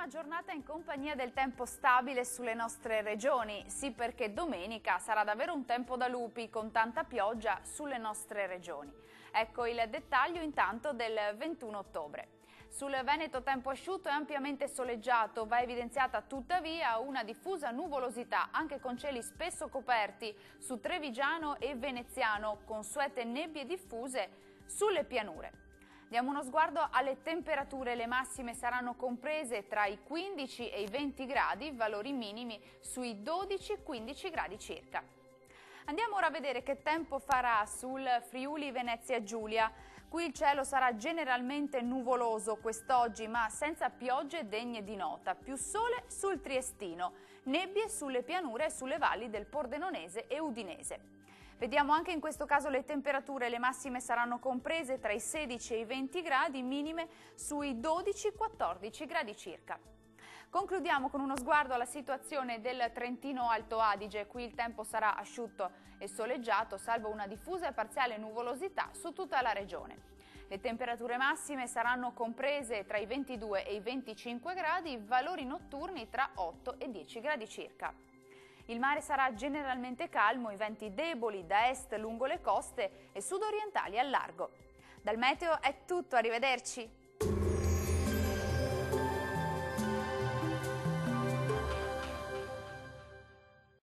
prima giornata in compagnia del tempo stabile sulle nostre regioni. Sì, perché domenica sarà davvero un tempo da lupi con tanta pioggia sulle nostre regioni. Ecco il dettaglio intanto del 21 ottobre. Sul Veneto tempo asciutto e ampiamente soleggiato, va evidenziata tuttavia una diffusa nuvolosità, anche con cieli spesso coperti su Trevigiano e Veneziano, consuete nebbie diffuse sulle pianure. Diamo uno sguardo alle temperature, le massime saranno comprese tra i 15 e i 20 gradi, valori minimi sui 12-15 gradi circa. Andiamo ora a vedere che tempo farà sul Friuli Venezia Giulia. Qui il cielo sarà generalmente nuvoloso quest'oggi, ma senza piogge degne di nota, più sole sul Triestino, nebbie sulle pianure e sulle valli del Pordenonese e Udinese. Vediamo anche in questo caso le temperature, le massime saranno comprese tra i 16 e i 20 gradi, minime sui 12-14 gradi circa. Concludiamo con uno sguardo alla situazione del Trentino Alto Adige. Qui il tempo sarà asciutto e soleggiato, salvo una diffusa e parziale nuvolosità su tutta la regione. Le temperature massime saranno comprese tra i 22 e i 25 gradi, valori notturni tra 8 e 10 gradi circa. Il mare sarà generalmente calmo, i venti deboli da est lungo le coste e sudorientali al largo. Dal meteo è tutto, arrivederci!